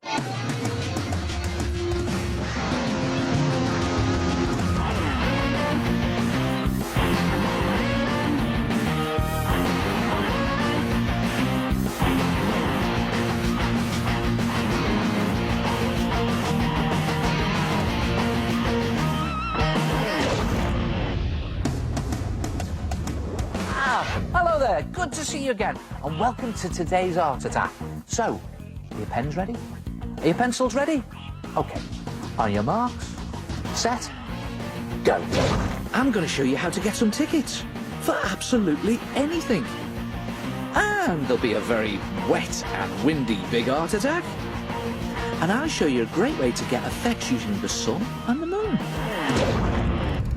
Hello there, good to see you again, and welcome to today's Art Attack. So, are your pens ready? Are your pencils ready? Okay, on your marks, set, go. I'm going to show you how to get some tickets for absolutely anything. And there'll be a very wet and windy big Art Attack. And I'll show you a great way to get effects using the sun and the moon.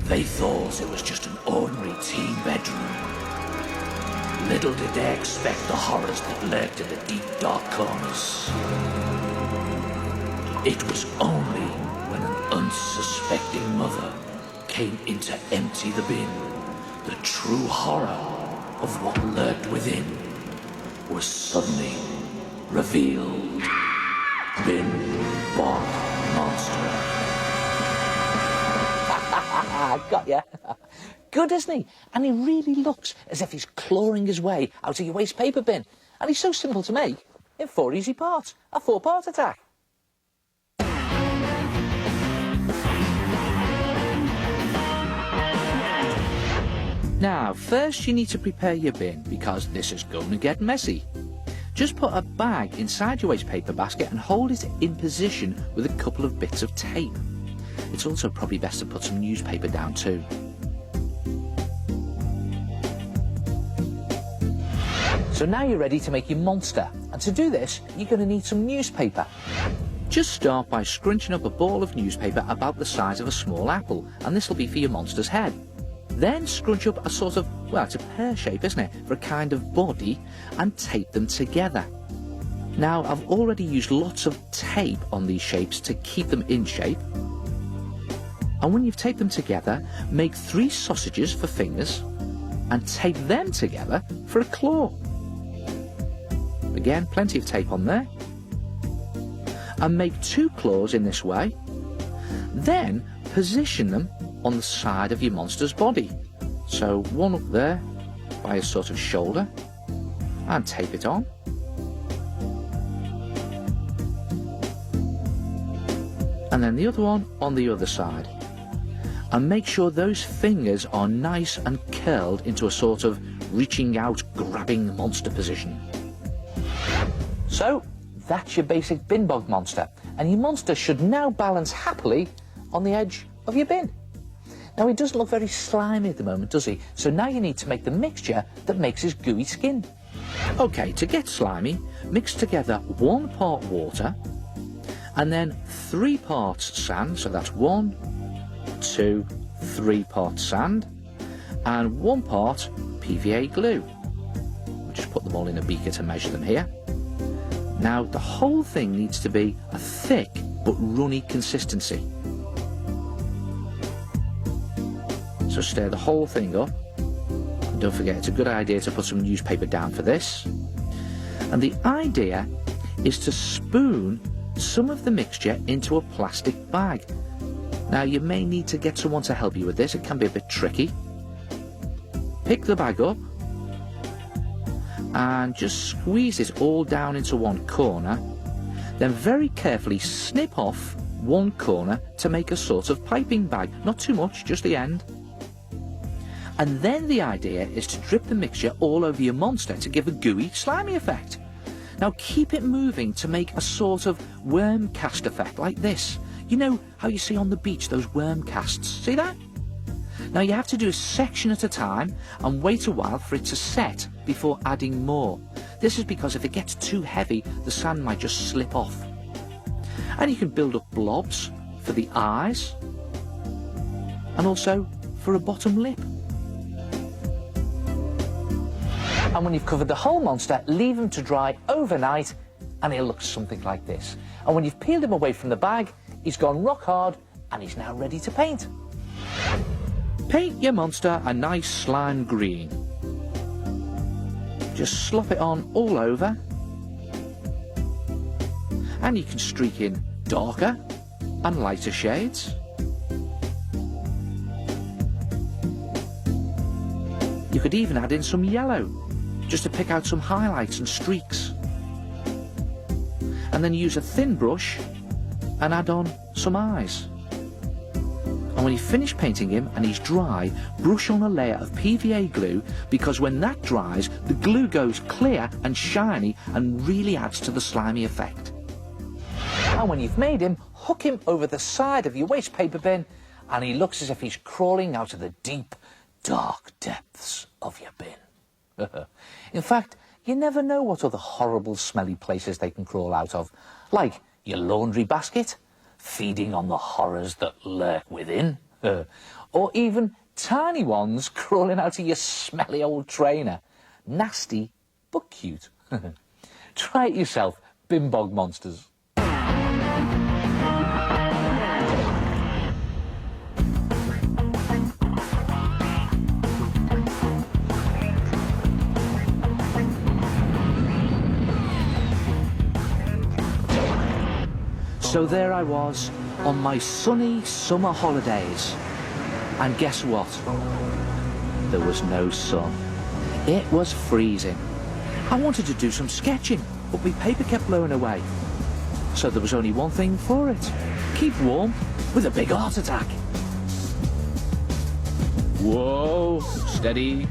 They thought it was just an ordinary teen bedroom. Little did they expect the horrors that lurked in the deep, dark corners. It was only when an unsuspecting mother came in to empty the bin, the true horror of what lurked within was suddenly revealed. Bin Bog Monster. Got ya. Good, isn't he? And he really looks as if he's clawing his way out of your waste paper bin. And he's so simple to make in 4 easy parts. A 4-part attack. Now, first you need to prepare your bin because this is going to get messy. Just put a bag inside your waste paper basket and hold it in position with a couple of bits of tape. It's also probably best to put some newspaper down too. So now you're ready to make your monster, and to do this you're going to need some newspaper. Just start by scrunching up a ball of newspaper about the size of a small apple, and this will be for your monster's head. Then scrunch up a sort of, well, it's a pear shape, isn't it, for a kind of body, and tape them together. Now I've already used lots of tape on these shapes to keep them in shape. And when you've taped them together, make 3 sausages for fingers and tape them together for a claw. Again, plenty of tape on there. And make 2 claws in this way. Then position them on the side of your monster's body. So one up there by a sort of shoulder and tape it on. And then the other one on the other side. And make sure those fingers are nice and curled into a sort of reaching out, grabbing monster position. So, that's your basic bin bog monster, and your monster should now balance happily on the edge of your bin. Now, he doesn't look very slimy at the moment, does he? So now you need to make the mixture that makes his gooey skin. Okay, to get slimy, mix together 1 part water, and then 3 parts sand, so that's 1, 2, 3 parts sand, and 1 part PVA glue. I'll just put them all in a beaker to measure them here. Now the whole thing needs to be a thick but runny consistency. So stir the whole thing up, and don't forget it's a good idea to put some newspaper down for this. And the idea is to spoon some of the mixture into a plastic bag. Now you may need to get someone to help you with this, it can be a bit tricky. Pick the bag up and just squeeze it all down into one corner, then very carefully snip off one corner to make a sort of piping bag, not too much, just the end. And then the idea is to drip the mixture all over your monster to give a gooey, slimy effect. Now keep it moving to make a sort of worm cast effect like this. You know how you see on the beach those worm casts, see that? Now you have to do a section at a time and wait a while for it to set before adding more. This is because if it gets too heavy, the sand might just slip off. And you can build up blobs for the eyes and also for a bottom lip. And when you've covered the whole monster, leave him to dry overnight and he'll look something like this. And when you've peeled him away from the bag, he's gone rock hard and he's now ready to paint. Paint your monster a nice slime green. Just slop it on all over. And you can streak in darker and lighter shades. You could even add in some yellow, just to pick out some highlights and streaks. And then use a thin brush and add on some eyes. And when you finish painting him and he's dry, brush on a layer of PVA glue, because when that dries, the glue goes clear and shiny and really adds to the slimy effect. And when you've made him, hook him over the side of your waste paper bin and he looks as if he's crawling out of the deep, dark depths of your bin. In fact, you never know what other horrible, smelly places they can crawl out of, like your laundry basket, feeding on the horrors that lurk within, or even tiny ones crawling out of your smelly old trainer. Nasty, but cute. Try it yourself, bin bog monsters. So there I was, on my sunny summer holidays. And guess what? There was no sun. It was freezing. I wanted to do some sketching, but my paper kept blowing away. So there was only one thing for it. Keep warm with a big art attack. Whoa, steady.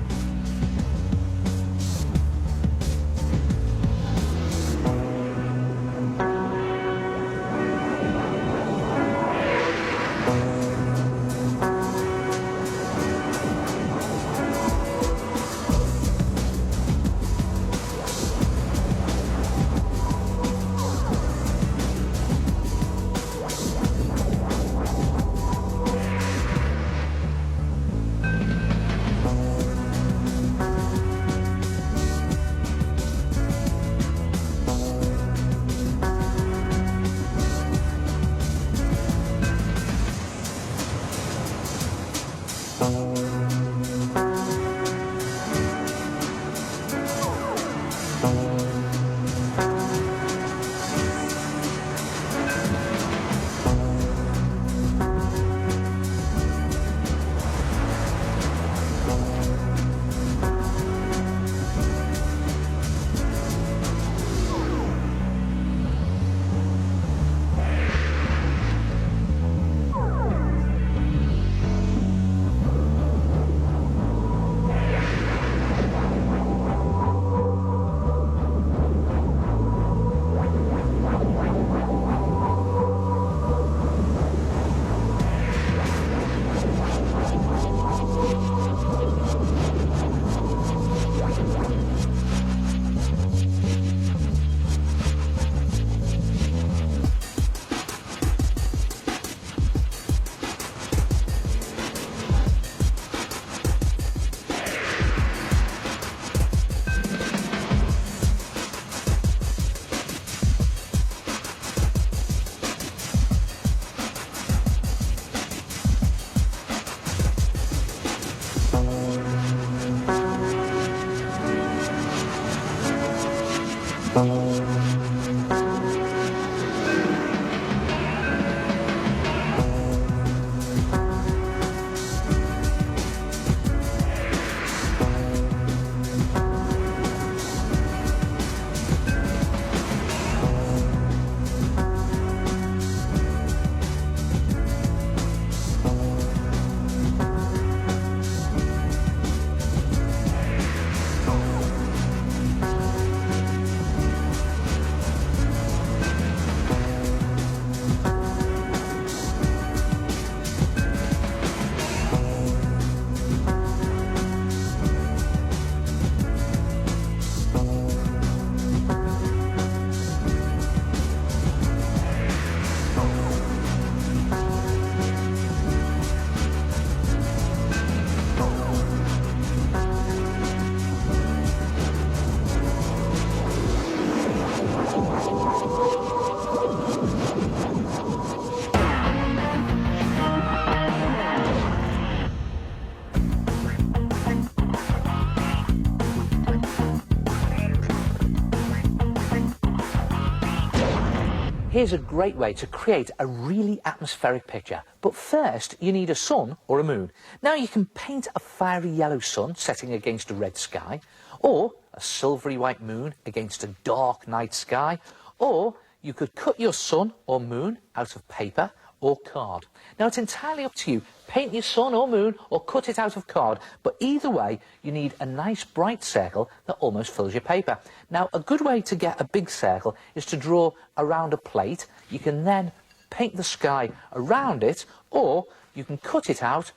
Here's a great way to create a really atmospheric picture. But first, you need a sun or a moon. Now you can paint a fiery yellow sun setting against a red sky, or a silvery white moon against a dark night sky, or you could cut your sun or moon out of paper or card. Now it's entirely up to you. Paint your sun or moon or cut it out of card, but either way you need a nice bright circle that almost fills your paper. Now a good way to get a big circle is to draw around a plate. You can then paint the sky around it, or you can cut it out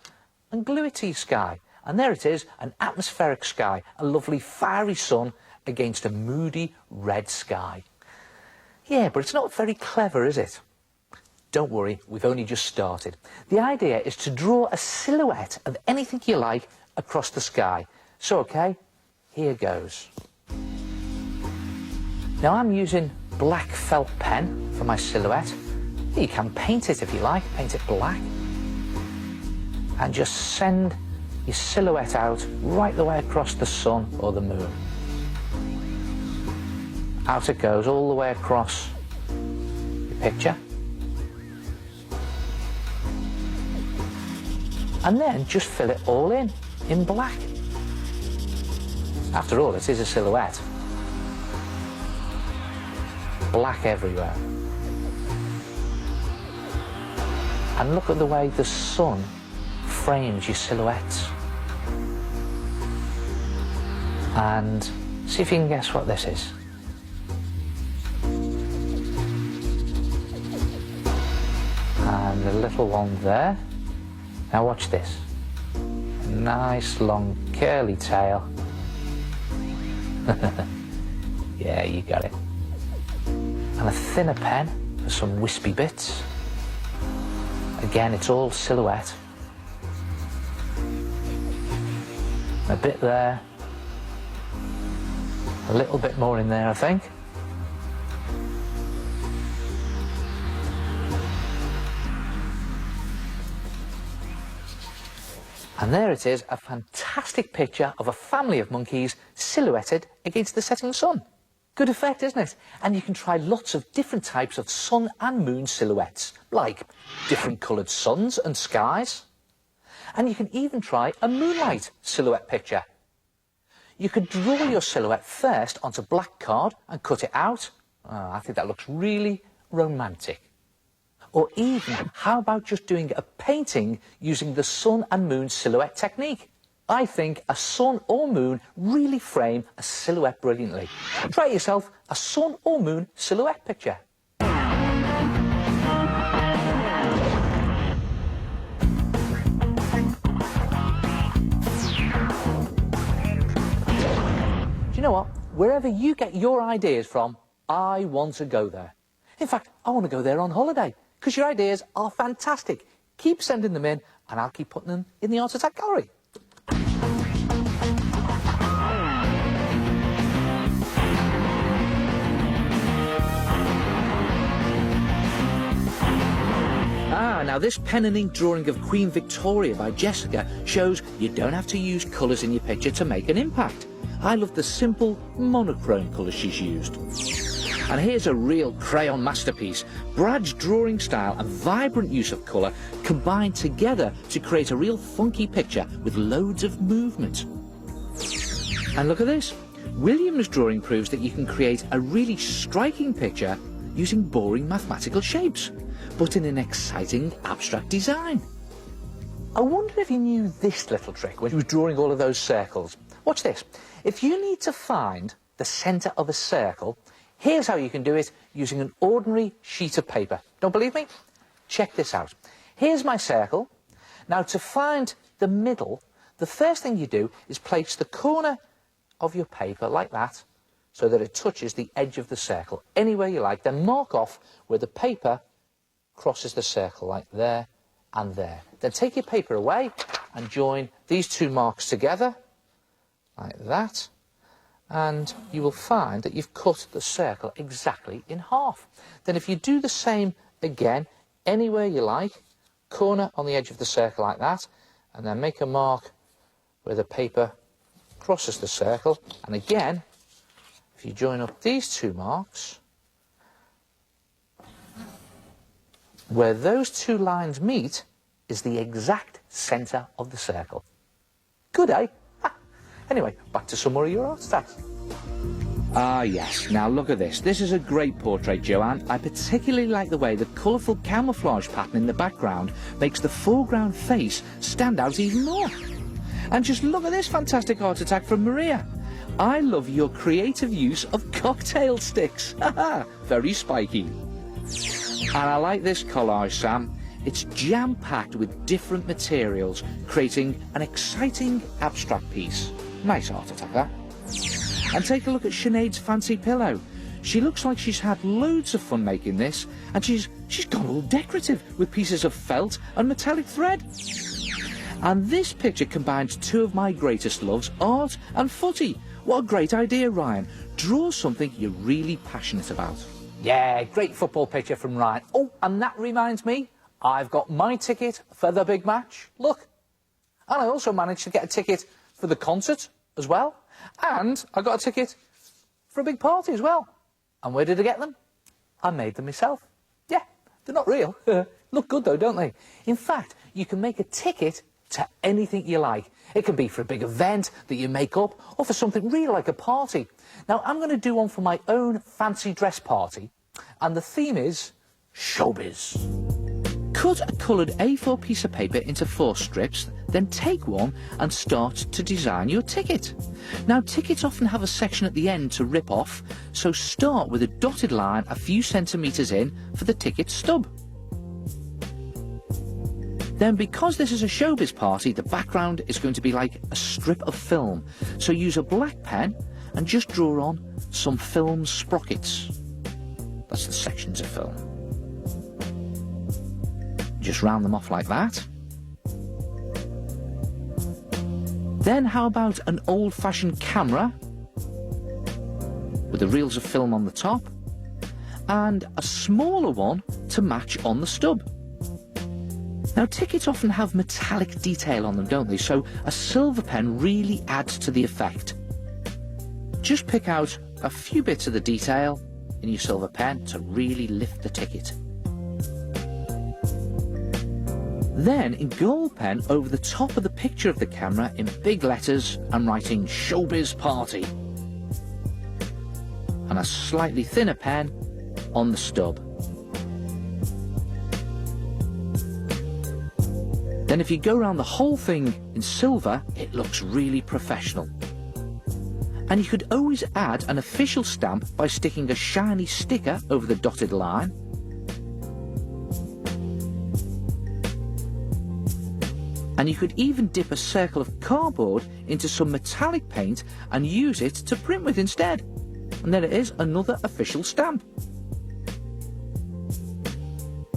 and glue it to your sky. And there it is, an atmospheric sky, a lovely fiery sun against a moody red sky. Yeah, but it's not very clever, is it? Don't worry, we've only just started. The idea is to draw a silhouette of anything you like across the sky. So, okay, here goes. Now I'm using black felt pen for my silhouette. You can paint it if you like, paint it black. And just send your silhouette out right the way across the sun or the moon. Out it goes all the way across your picture. And then just fill it all in black. After all, it is a silhouette. Black everywhere. And look at the way the sun frames your silhouettes. And see if you can guess what this is. And the little one there. Now watch this. A nice long curly tail. Yeah, you got it. And a thinner pen for some wispy bits. Again, it's all silhouette. A bit there. A little bit more in there, I think. And there it is, a fantastic picture of a family of monkeys silhouetted against the setting sun. Good effect, isn't it? And you can try lots of different types of sun and moon silhouettes, like different coloured suns and skies. And you can even try a moonlight silhouette picture. You could draw your silhouette first onto black card and cut it out. Oh, I think that looks really romantic. Or even, how about just doing a painting using the sun and moon silhouette technique? I think a sun or moon really frame a silhouette brilliantly. Try yourself a sun or moon silhouette picture. Do you know what? Wherever you get your ideas from, I want to go there. In fact, I want to go there on holiday, because your ideas are fantastic. Keep sending them in, and I'll keep putting them in the Art Attack gallery. Now this pen and ink drawing of Queen Victoria by Jessica shows you don't have to use colours in your picture to make an impact. I love the simple monochrome colours she's used. And here's a real crayon masterpiece. Brad's drawing style and vibrant use of colour combine together to create a real funky picture with loads of movement. And look at this. William's drawing proves that you can create a really striking picture using boring mathematical shapes, but in an exciting abstract design. I wonder if he knew this little trick when he was drawing all of those circles. Watch this. If you need to find the centre of a circle, here's how you can do it using an ordinary sheet of paper. Don't believe me? Check this out. Here's my circle. Now to find the middle, the first thing you do is place the corner of your paper like that, so that it touches the edge of the circle anywhere you like. Then mark off where the paper crosses the circle, like there and there. Then take your paper away and join these two marks together, like that. And you will find that you've cut the circle exactly in half. Then if you do the same again, anywhere you like, corner on the edge of the circle like that, and then make a mark where the paper crosses the circle. And again, if you join up these two marks, Where those two lines meet is the exact centre of the circle. Good, eh? Anyway, back to some more of your art stats. Ah yes, now look at this. This is a great portrait, Joanne. I particularly like the way the colourful camouflage pattern in the background makes the foreground face stand out even more. And just look at this fantastic art attack from Maria. I love your creative use of cocktail sticks. Haha, very spiky. And I like this collage, Sam. It's jam-packed with different materials, creating an exciting abstract piece. Nice art attack, that. And take a look at Sinead's fancy pillow. She looks like she's had loads of fun making this, and she's gone all decorative with pieces of felt and metallic thread. And this picture combines two of my greatest loves, art and footy. What a great idea, Ryan. Draw something you're really passionate about. Yeah, great football picture from Ryan. Oh, and that reminds me, I've got my ticket for the big match. Look. And I also managed to get a ticket for the concert as well. And I got a ticket for a big party as well. And where did I get them? I made them myself. Yeah, they're not real. Look good though, don't they? In fact, you can make a ticket to anything you like. It can be for a big event that you make up, or for something real like a party. Now, I'm going to do one for my own fancy dress party, and the theme is showbiz. Cut a coloured A4 piece of paper into 4 strips, then take one and start to design your ticket. Now, tickets often have a section at the end to rip off, so start with a dotted line a few centimetres in for the ticket stub. Then, because this is a showbiz party, the background is going to be like a strip of film, so use a black pen and just draw on some film sprockets. That's the sections of film. Just round them off like that. Then how about an old-fashioned camera with the reels of film on the top, and a smaller one to match on the stub. Now, tickets often have metallic detail on them, don't they? So a silver pen really adds to the effect. Just pick out a few bits of the detail in your silver pen to really lift the ticket. Then, in gold pen, over the top of the picture of the camera, in big letters, I'm writing Showbiz Party. And a slightly thinner pen on the stub. Then if you go around the whole thing in silver, it looks really professional. And you could always add an official stamp by sticking a shiny sticker over the dotted line. And you could even dip a circle of cardboard into some metallic paint and use it to print with instead. And there it is, another official stamp.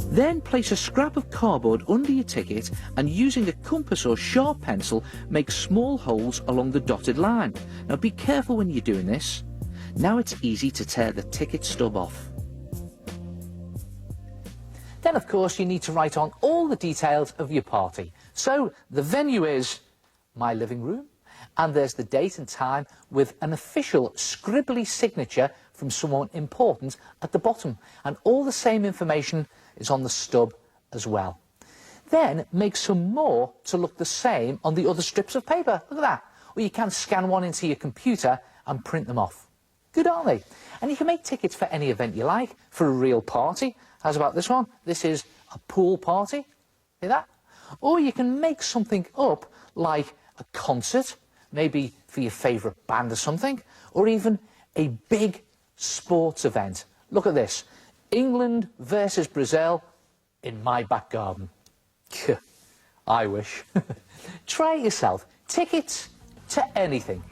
Then place a scrap of cardboard under your ticket and using a compass or sharp pencil make small holes along the dotted line. Now be careful when you're doing this. Now it's easy to tear the ticket stub off. Then of course you need to write on all the details of your party. So the venue is my living room, and there's the date and time with an official scribbly signature from someone important at the bottom, and all the same information is on the stub as well. Then make some more to look the same on the other strips of paper. Look at that. Or you can scan one into your computer and print them off. Good, aren't they? And you can make tickets for any event you like, for a real party. How's about this one? This is a pool party. See that? Or you can make something up like a concert, maybe for your favourite band or something, or even a big sports event. Look at this. England versus Brazil in my back garden. I wish. Try it yourself. Tickets to anything.